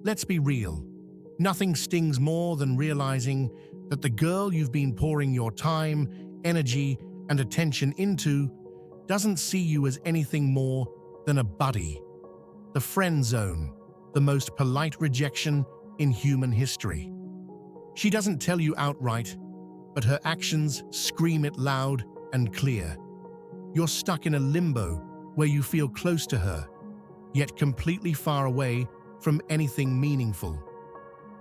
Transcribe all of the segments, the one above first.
Let's be real. Nothing stings more than realizing that the girl you've been pouring your time, energy, and attention into doesn't see you as anything more than a buddy. The friend zone, the most polite rejection in human history. She doesn't tell you outright, but her actions scream it loud and clear. You're stuck in a limbo where you feel close to her, yet completely far away from anything meaningful.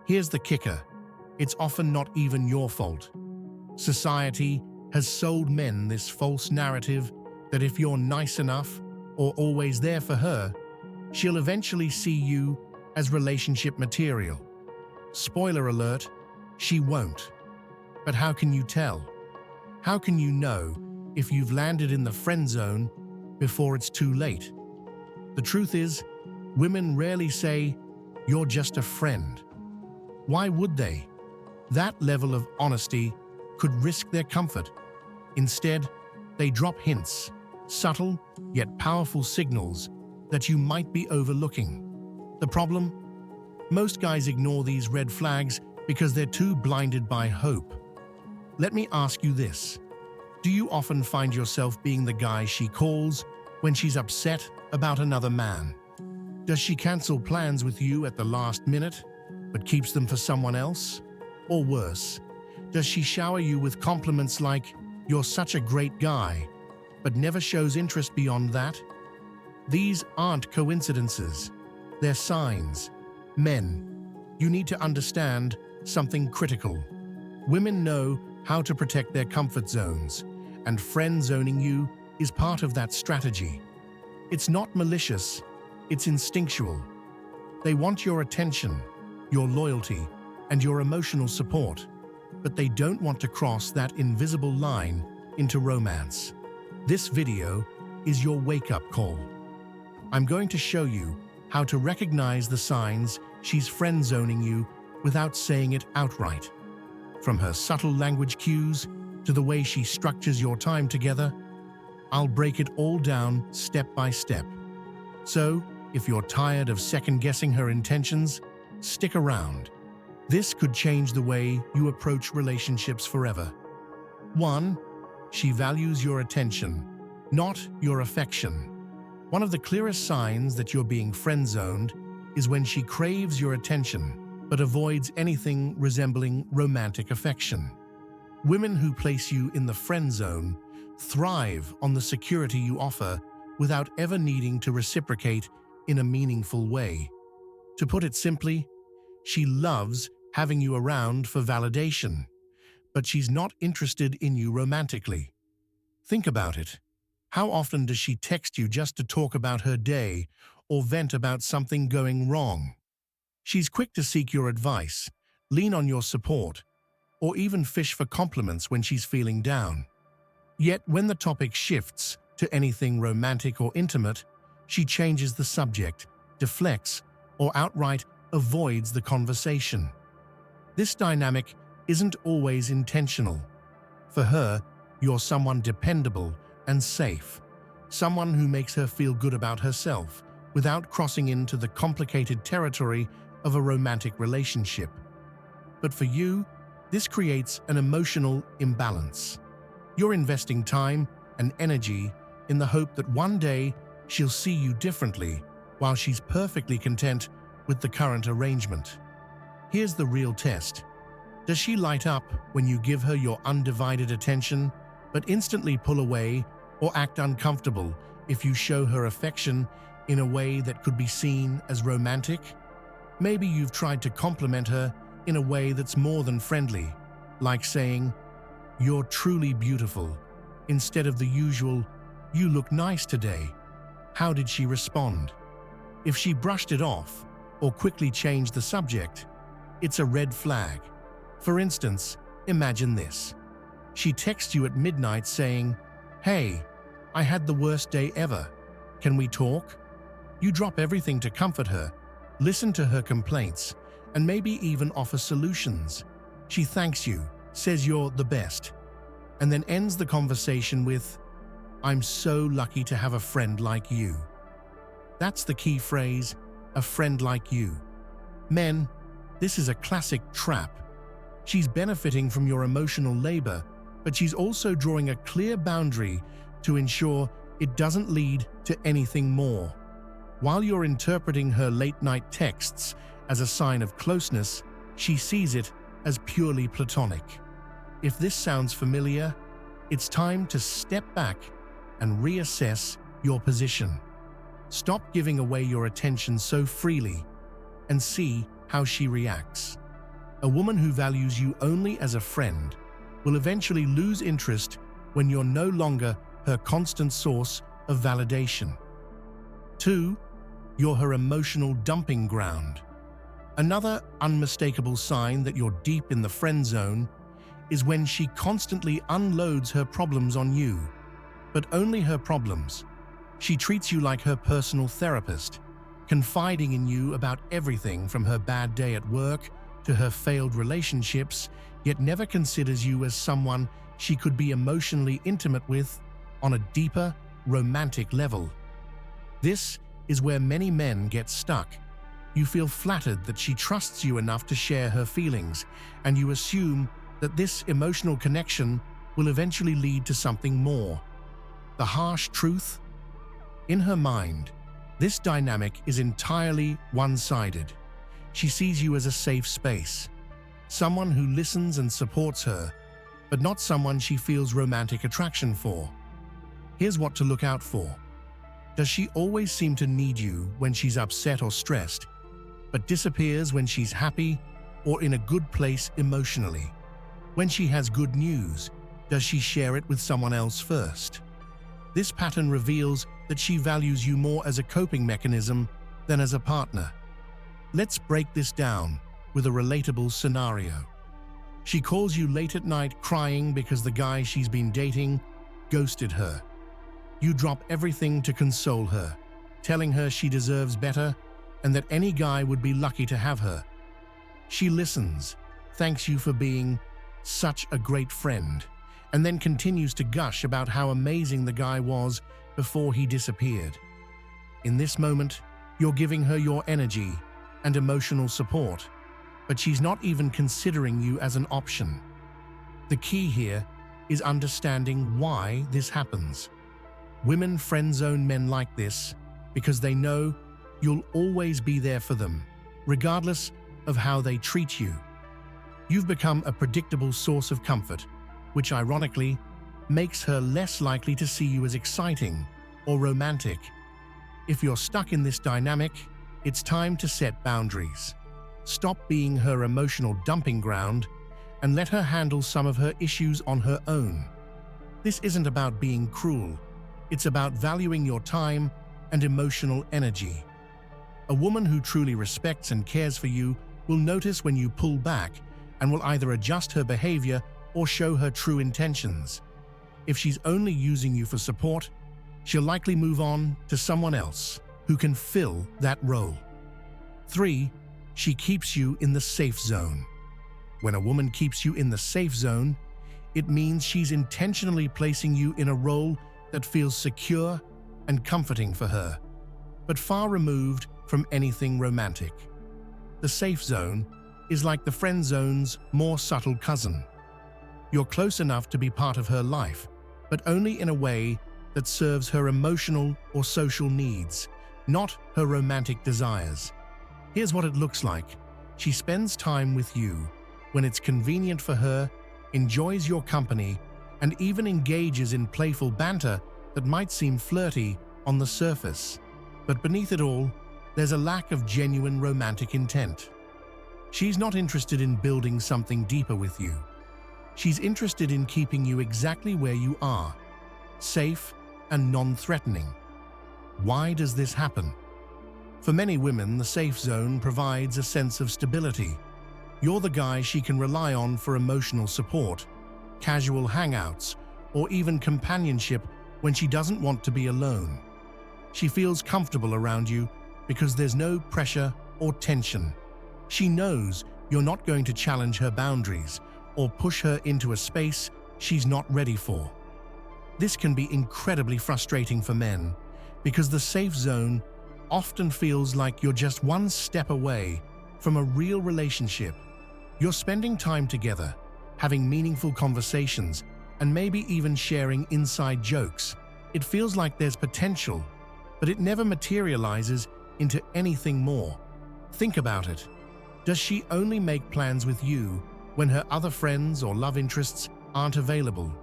Here's the kicker. It's often not even your fault. Society has sold men this false narrative that if you're nice enough or always there for her, she'll eventually see you as relationship material. Spoiler alert, she won't. But how can you tell? How can you know if you've landed in the friend zone before it's too late? The truth is, women rarely say, "You're just a friend." Why would they? That level of honesty could risk their comfort. Instead, they drop hints, subtle yet powerful signals that you might be overlooking. The problem? Most guys ignore these red flags because they're too blinded by hope. Let me ask you this. Do you often find yourself being the guy she calls when she's upset about another man? Does she cancel plans with you at the last minute, but keeps them for someone else? Or worse, does she shower you with compliments like, "You're such a great guy," but never shows interest beyond that? These aren't coincidences. They're signs. Men, you need to understand something critical. Women know how to protect their comfort zones, and friend zoning you is part of that strategy. It's not malicious, it's instinctual. They want your attention, your loyalty, and your emotional support, but they don't want to cross that invisible line into romance. This video is your wake-up call. I'm going to show you how to recognize the signs she's friend zoning you without saying it outright. From her subtle language cues to the way she structures your time together, I'll break it all down step by step. So, if you're tired of second-guessing her intentions, stick around. This could change the way you approach relationships forever. 1. She values your attention, not your affection. One of the clearest signs that you're being friend-zoned is when she craves your attention, but avoids anything resembling romantic affection. Women who place you in the friend zone thrive on the security you offer without ever needing to reciprocate in a meaningful way. To put it simply, she loves having you around for validation, but she's not interested in you romantically. Think about it. How often does she text you just to talk about her day or vent about something going wrong? She's quick to seek your advice, lean on your support, or even fish for compliments when she's feeling down. Yet when the topic shifts to anything romantic or intimate, she changes the subject, deflects, or outright avoids the conversation. This dynamic isn't always intentional. For her, you're someone dependable and safe, someone who makes her feel good about herself without crossing into the complicated territory of a romantic relationship. But for you, this creates an emotional imbalance. You're investing time and energy in the hope that one day she'll see you differently, while she's perfectly content with the current arrangement. Here's the real test. Does she light up when you give her your undivided attention, but instantly pull away or act uncomfortable if you show her affection in a way that could be seen as romantic? Maybe you've tried to compliment her in a way that's more than friendly, like saying, "You're truly beautiful," instead of the usual, "You look nice today." How did she respond? If she brushed it off or quickly changed the subject, it's a red flag. For instance, imagine this. She texts you at midnight saying, "Hey, I had the worst day ever. Can we talk?" You drop everything to comfort her, listen to her complaints, and maybe even offer solutions. She thanks you, says you're the best, and then ends the conversation with, "I'm so lucky to have a friend like you." That's the key phrase, a friend like you. Men, this is a classic trap. She's benefiting from your emotional labor, but she's also drawing a clear boundary to ensure it doesn't lead to anything more. While you're interpreting her late-night texts as a sign of closeness, she sees it as purely platonic. If this sounds familiar, it's time to step back and reassess your position. Stop giving away your attention so freely and see how she reacts. A woman who values you only as a friend will eventually lose interest when you're no longer her constant source of validation. 2. You're her emotional dumping ground. Another unmistakable sign that you're deep in the friend zone is when she constantly unloads her problems on you, but only her problems. She treats you like her personal therapist, confiding in you about everything from her bad day at work to her failed relationships, yet never considers you as someone she could be emotionally intimate with on a deeper, romantic level. This is where many men get stuck. You feel flattered that she trusts you enough to share her feelings, and you assume that this emotional connection will eventually lead to something more. The harsh truth? In her mind, this dynamic is entirely one-sided. She sees you as a safe space, someone who listens and supports her, but not someone she feels romantic attraction for. Here's what to look out for. Does she always seem to need you when she's upset or stressed, but disappears when she's happy or in a good place emotionally? When she has good news, does she share it with someone else first? This pattern reveals that she values you more as a coping mechanism than as a partner. Let's break this down with a relatable scenario. She calls you late at night crying because the guy she's been dating ghosted her. You drop everything to console her, telling her she deserves better and that any guy would be lucky to have her. She listens, thanks you for being such a great friend, and then continues to gush about how amazing the guy was before he disappeared. In this moment, you're giving her your energy and emotional support, but she's not even considering you as an option. The key here is understanding why this happens. Women friend-zone men like this because they know you'll always be there for them, regardless of how they treat you. You've become a predictable source of comfort, which ironically makes her less likely to see you as exciting or romantic. If you're stuck in this dynamic, it's time to set boundaries. Stop being her emotional dumping ground and let her handle some of her issues on her own. This isn't about being cruel. It's about valuing your time and emotional energy. A woman who truly respects and cares for you will notice when you pull back and will either adjust her behavior or show her true intentions. If she's only using you for support, she'll likely move on to someone else who can fill that role. 3. She keeps you in the safe zone. When a woman keeps you in the safe zone, it means she's intentionally placing you in a role that feels secure and comforting for her, but far removed from anything romantic. The safe zone is like the friend zone's more subtle cousin. You're close enough to be part of her life, but only in a way that serves her emotional or social needs, not her romantic desires. Here's what it looks like. She spends time with you when it's convenient for her, enjoys your company, and even engages in playful banter that might seem flirty on the surface. But beneath it all, there's a lack of genuine romantic intent. She's not interested in building something deeper with you. She's interested in keeping you exactly where you are, safe and non-threatening. Why does this happen? For many women, the safe zone provides a sense of stability. You're the guy she can rely on for emotional support, casual hangouts, or even companionship when she doesn't want to be alone. She feels comfortable around you because there's no pressure or tension. She knows you're not going to challenge her boundaries or push her into a space she's not ready for. This can be incredibly frustrating for men because the safe zone often feels like you're just one step away from a real relationship. You're spending time together, having meaningful conversations, and maybe even sharing inside jokes. It feels like there's potential, but it never materializes into anything more. Think about it. Does she only make plans with you when her other friends or love interests aren't available?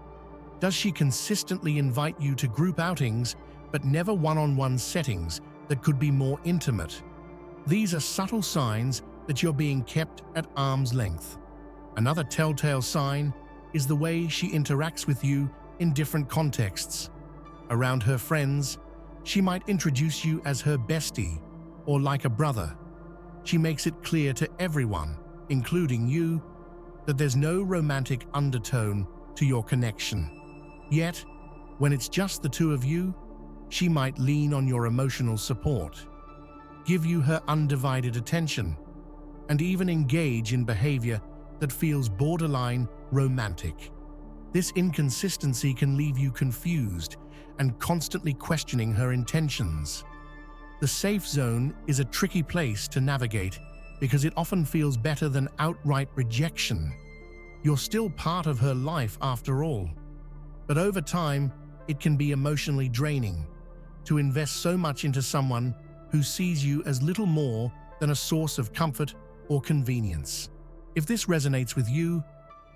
Does she consistently invite you to group outings, but never one-on-one settings that could be more intimate? These are subtle signs that you're being kept at arm's length. Another telltale sign is the way she interacts with you in different contexts. Around her friends, she might introduce you as her bestie or like a brother. She makes it clear to everyone, including you, that there's no romantic undertone to your connection. Yet, when it's just the two of you, she might lean on your emotional support, give you her undivided attention, and even engage in behavior that feels borderline romantic. This inconsistency can leave you confused and constantly questioning her intentions. The safe zone is a tricky place to navigate because it often feels better than outright rejection. You're still part of her life after all. But over time, it can be emotionally draining to invest so much into someone who sees you as little more than a source of comfort or convenience. If this resonates with you,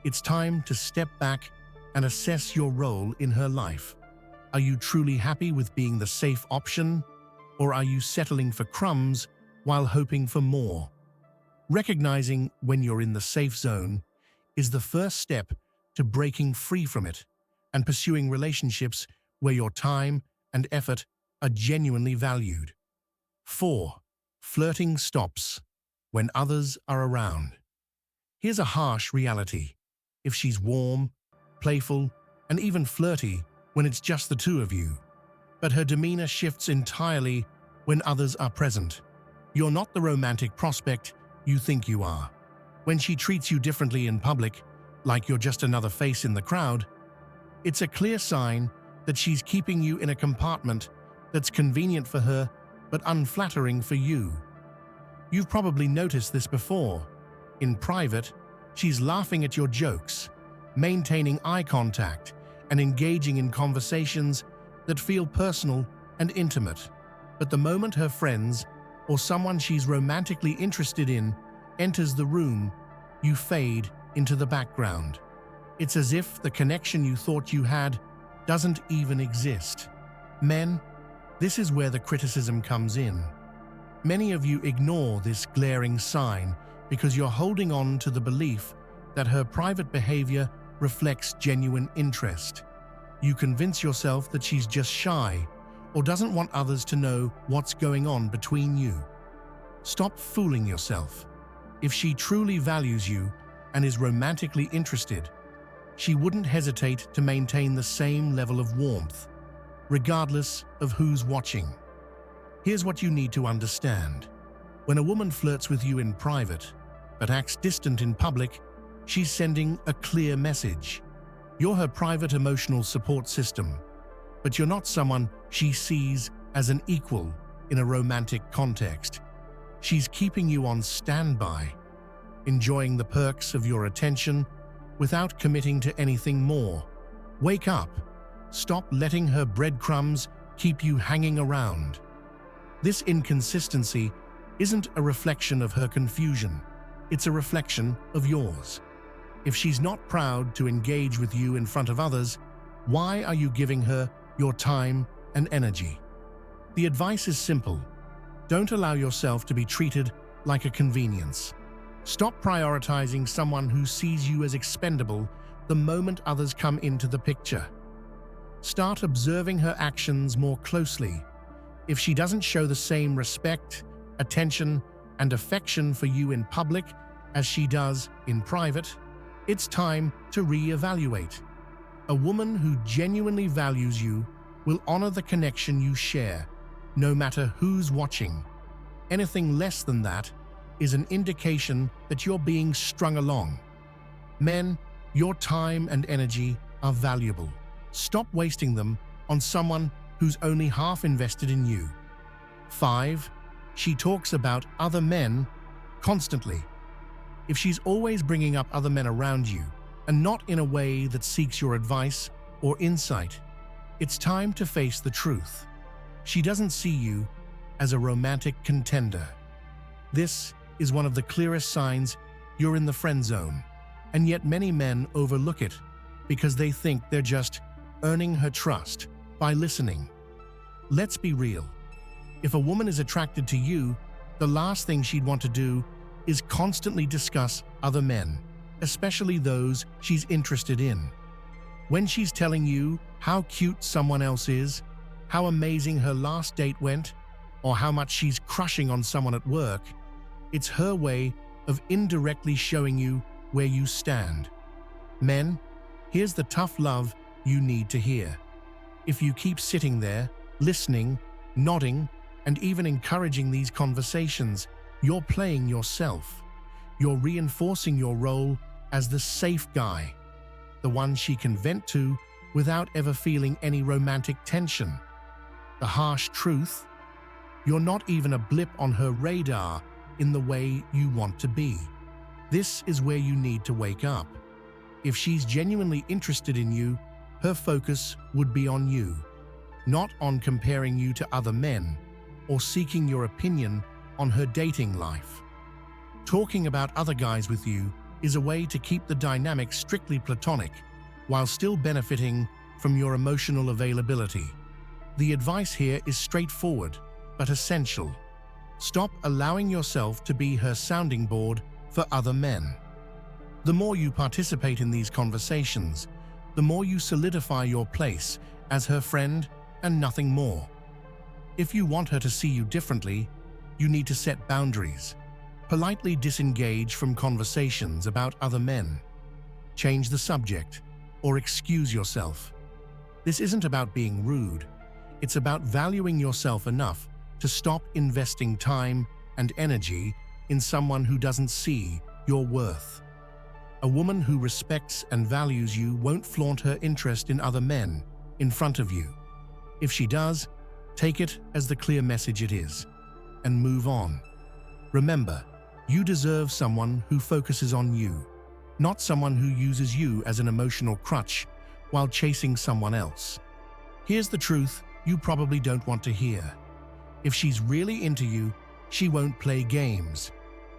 it's time to step back and assess your role in her life. Are you truly happy with being the safe option, or are you settling for crumbs while hoping for more? Recognizing when you're in the safe zone is the first step to breaking free from it and pursuing relationships where your time and effort are genuinely valued. 4. Flirting stops when others are around. Here's a harsh reality. If she's warm, playful, and even flirty when it's just the two of you, but her demeanor shifts entirely when others are present, you're not the romantic prospect you think you are. When she treats you differently in public, like you're just another face in the crowd, it's a clear sign that she's keeping you in a compartment that's convenient for her but unflattering for you. You've probably noticed this before. In private, she's laughing at your jokes, maintaining eye contact, and engaging in conversations that feel personal and intimate. But the moment her friends or someone she's romantically interested in enters the room, you fade into the background. It's as if the connection you thought you had doesn't even exist. Men, this is where the criticism comes in. Many of you ignore this glaring sign because you're holding on to the belief that her private behavior reflects genuine interest. You convince yourself that she's just shy or doesn't want others to know what's going on between you. Stop fooling yourself. If she truly values you and is romantically interested, she wouldn't hesitate to maintain the same level of warmth, regardless of who's watching. Here's what you need to understand. When a woman flirts with you in private, but acts distant in public, she's sending a clear message. You're her private emotional support system, but you're not someone she sees as an equal in a romantic context. She's keeping you on standby, enjoying the perks of your attention without committing to anything more. Wake up. Stop letting her breadcrumbs keep you hanging around. This inconsistency isn't a reflection of her confusion. It's a reflection of yours. If she's not proud to engage with you in front of others, why are you giving her your time and energy? The advice is simple. Don't allow yourself to be treated like a convenience. Stop prioritizing someone who sees you as expendable the moment others come into the picture. Start observing her actions more closely. If she doesn't show the same respect, attention, and affection for you in public as she does in private, it's time to reevaluate. A woman who genuinely values you will honor the connection you share, no matter who's watching. Anything less than that is an indication that you're being strung along. Men, your time and energy are valuable. Stop wasting them on someone who's only half invested in you. 5. She talks about other men constantly. If she's always bringing up other men around you, and not in a way that seeks your advice or insight, it's time to face the truth. She doesn't see you as a romantic contender. This is one of the clearest signs you're in the friend zone, and yet many men overlook it because they think they're just earning her trust by listening. Let's be real. If a woman is attracted to you, the last thing she'd want to do is constantly discuss other men, especially those she's interested in. When she's telling you how cute someone else is, how amazing her last date went, or how much she's crushing on someone at work, it's her way of indirectly showing you where you stand. Men, here's the tough love you need to hear. If you keep sitting there, listening, nodding, and even encouraging these conversations, you're playing yourself. You're reinforcing your role as the safe guy, the one she can vent to without ever feeling any romantic tension. The harsh truth: you're not even a blip on her radar in the way you want to be. This is where you need to wake up. If she's genuinely interested in you, her focus would be on you, not on comparing you to other men or seeking your opinion on her dating life. Talking about other guys with you is a way to keep the dynamic strictly platonic while still benefiting from your emotional availability. The advice here is straightforward but essential. Stop allowing yourself to be her sounding board for other men. The more you participate in these conversations, the more you solidify your place as her friend and nothing more. If you want her to see you differently, you need to set boundaries. Politely disengage from conversations about other men. Change the subject or excuse yourself. This isn't about being rude. It's about valuing yourself enough to stop investing time and energy in someone who doesn't see your worth. A woman who respects and values you won't flaunt her interest in other men in front of you. If she does, take it as the clear message it is, and move on. Remember, you deserve someone who focuses on you, not someone who uses you as an emotional crutch while chasing someone else. Here's the truth you probably don't want to hear. If she's really into you, she won't play games.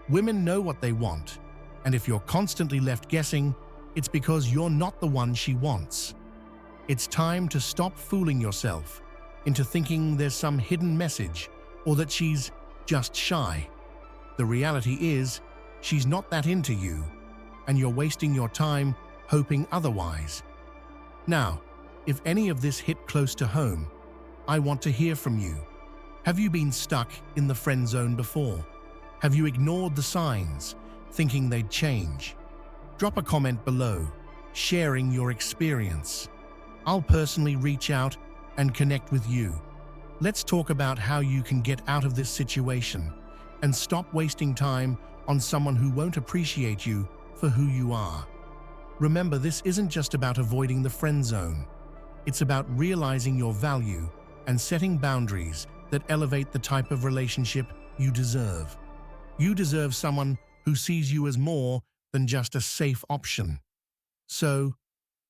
Women know what they want, and if you're constantly left guessing, it's because you're not the one she wants. It's time to stop fooling yourself into thinking there's some hidden message or that she's just shy. The reality is, she's not that into you, and you're wasting your time hoping otherwise. Now, if any of this hit close to home, I want to hear from you. Have you been stuck in the friend zone before? Have you ignored the signs, thinking they'd change? Drop a comment below, sharing your experience. I'll personally reach out and connect with you. Let's talk about how you can get out of this situation and stop wasting time on someone who won't appreciate you for who you are. Remember, this isn't just about avoiding the friend zone. It's about realizing your value and setting boundaries that elevate the type of relationship you deserve. You deserve someone who sees you as more than just a safe option. So,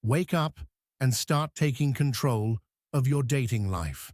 wake up and start taking control of your dating life.